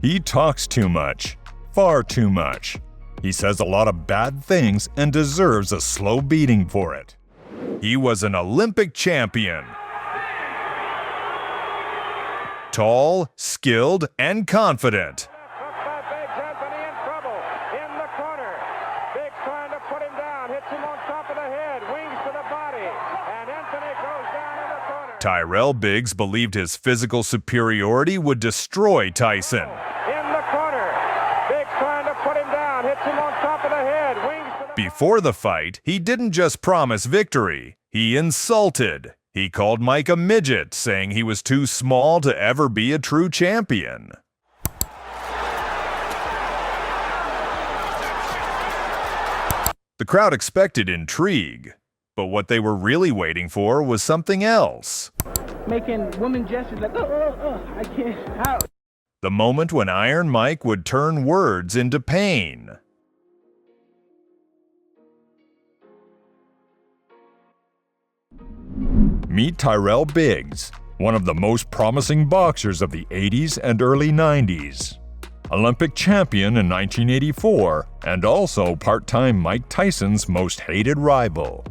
He talks too much. Far too much. He says a lot of bad things and deserves a slow beating for it. He was an Olympic champion. Tall, skilled, and confident. Tyrell Biggs believed his physical superiority would destroy Tyson. In the corner, Biggs trying to put him down, hits him on top of the head, wings to the... Before the fight, he didn't just promise victory, he insulted. He called Mike a midget, saying he was too small to ever be a true champion. The crowd expected intrigue, but what they were really waiting for was something else. Making woman gestures like, I can't, how? The moment when Iron Mike would turn words into pain. Meet Tyrell Biggs, one of the most promising boxers of the 80s and early 90s. Olympic champion in 1984, and also part-time Mike Tyson's most hated rival.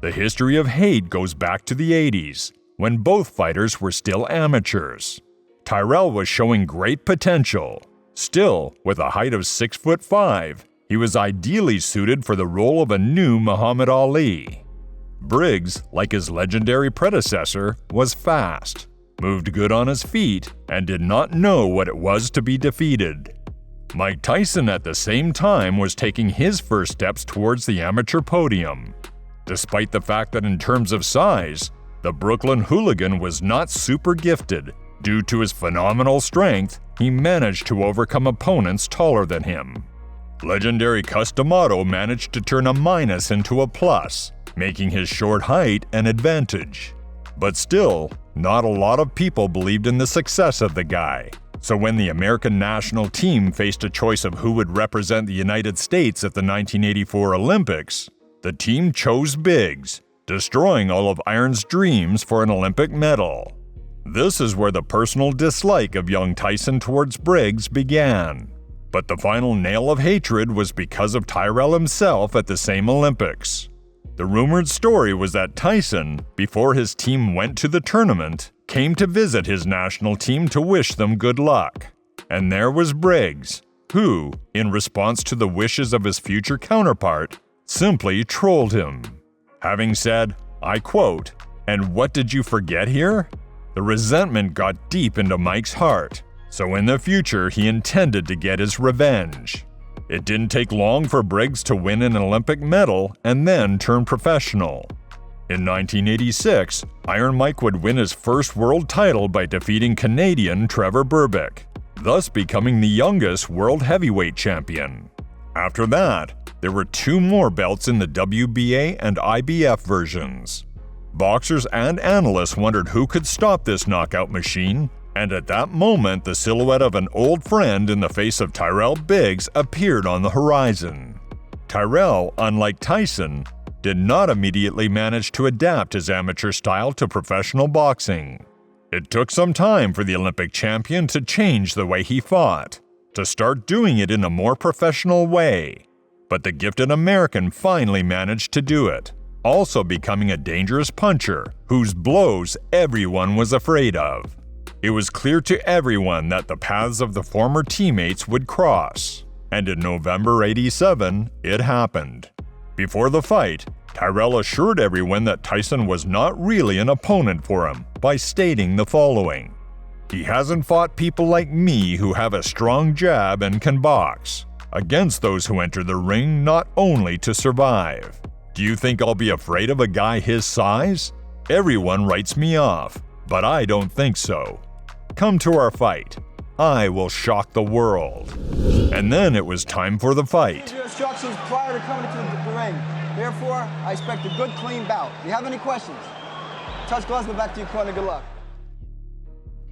The history of hate goes back to the 80s, when both fighters were still amateurs. Tyrell was showing great potential. Still, with a height of 6'5", he was ideally suited for the role of a new Muhammad Ali. Briggs, like his legendary predecessor, was fast, moved good on his feet, and did not know what it was to be defeated. Mike Tyson at the same time was taking his first steps towards the amateur podium. Despite the fact that in terms of size, the Brooklyn hooligan was not super gifted, due to his phenomenal strength, he managed to overcome opponents taller than him. Legendary Cus D'Amato managed to turn a minus into a plus, making his short height an advantage. But still, not a lot of people believed in the success of the guy. So when the American national team faced a choice of who would represent the United States at the 1984 Olympics, the team chose Biggs, destroying all of Iron's dreams for an Olympic medal. This is where the personal dislike of young Tyson towards Briggs began. But the final nail of hatred was because of Tyrell himself at the same Olympics. The rumored story was that Tyson, before his team went to the tournament, came to visit his national team to wish them good luck. And there was Briggs, who, in response to the wishes of his future counterpart, simply trolled him. Having said, I quote, "And what did you forget here?" The resentment got deep into Mike's heart, so in the future he intended to get his revenge. It didn't take long for Briggs to win an Olympic medal and then turn professional. In 1986, Iron Mike would win his first world title by defeating Canadian Trevor Berbick, thus becoming the youngest world heavyweight champion. After that, there were 2 more belts in the WBA and IBF versions. Boxers and analysts wondered who could stop this knockout machine, and at that moment the silhouette of an old friend in the face of Tyrell Biggs appeared on the horizon. Tyrell, unlike Tyson, did not immediately manage to adapt his amateur style to professional boxing. It took some time for the Olympic champion to change the way he fought, to start doing it in a more professional way. But the gifted American finally managed to do it, also becoming a dangerous puncher whose blows everyone was afraid of. It was clear to everyone that the paths of the former teammates would cross, and in November '87, it happened. Before the fight, Tyrell assured everyone that Tyson was not really an opponent for him by stating the following: "He hasn't fought people like me who have a strong jab and can box, against those who enter the ring not only to survive. Do you think I'll be afraid of a guy his size? Everyone writes me off, but I don't think so. Come to our fight. I will shock the world." And then it was time for the fight. Your instructions prior to coming to the ring. Therefore, I expect a good, clean bout. Do you have any questions? Touch gloves, go back to your corner. Good luck.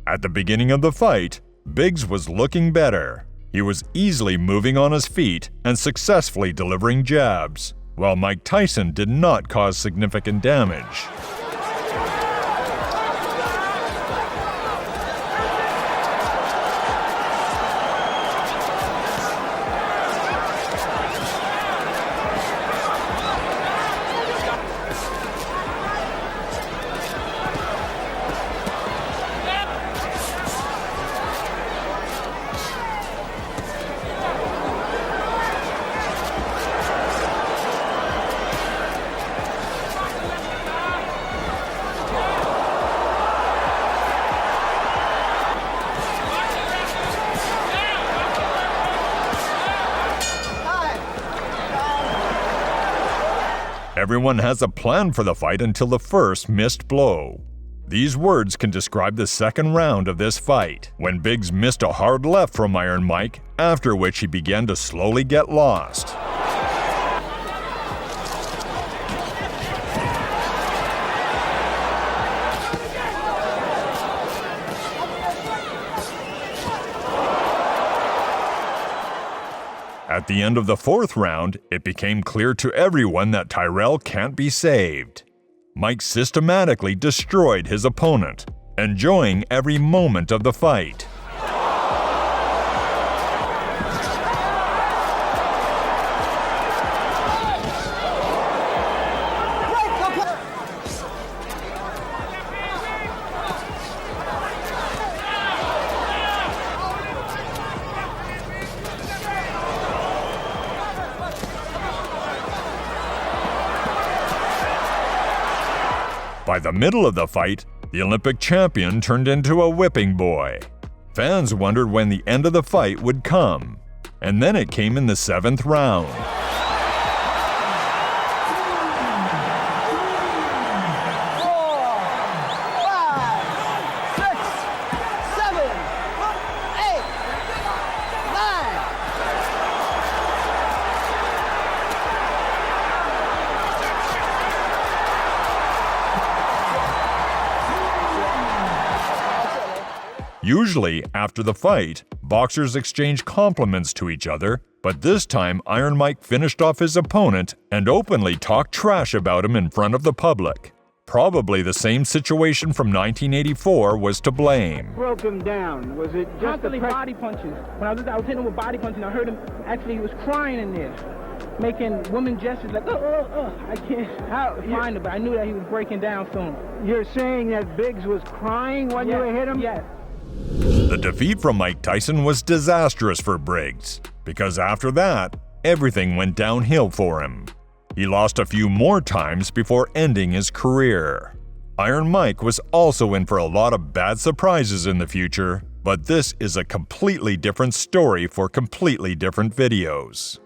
At the beginning of the fight, Biggs was looking better. He was easily moving on his feet and successfully delivering jabs, while Mike Tyson did not cause significant damage. Everyone has a plan for the fight until the first missed blow. These words can describe the second round of this fight, when Biggs missed a hard left from Iron Mike, after which he began to slowly get lost. At the end of the fourth round, it became clear to everyone that Tyrell can't be saved. Mike systematically destroyed his opponent, enjoying every moment of the fight. By the middle of the fight, the Olympic champion turned into a whipping boy. Fans wondered when the end of the fight would come, and then it came in the seventh round. 4, 5, 6, 7, 8, 9. Usually, after the fight, boxers exchange compliments to each other, but this time Iron Mike finished off his opponent and openly talked trash about him in front of the public. Probably the same situation from 1984 was to blame. Broke him down. Was it just constantly body punches? When I was hitting him with body punches, I heard him, actually he was crying in there, making woman gestures like, I can't find him, but I knew that he was breaking down soon. You're saying that Biggs was crying when you hit him? Yes. The defeat from Mike Tyson was disastrous for Briggs, because after that, everything went downhill for him. He lost a few more times before ending his career. Iron Mike was also in for a lot of bad surprises in the future, but this is a completely different story for completely different videos.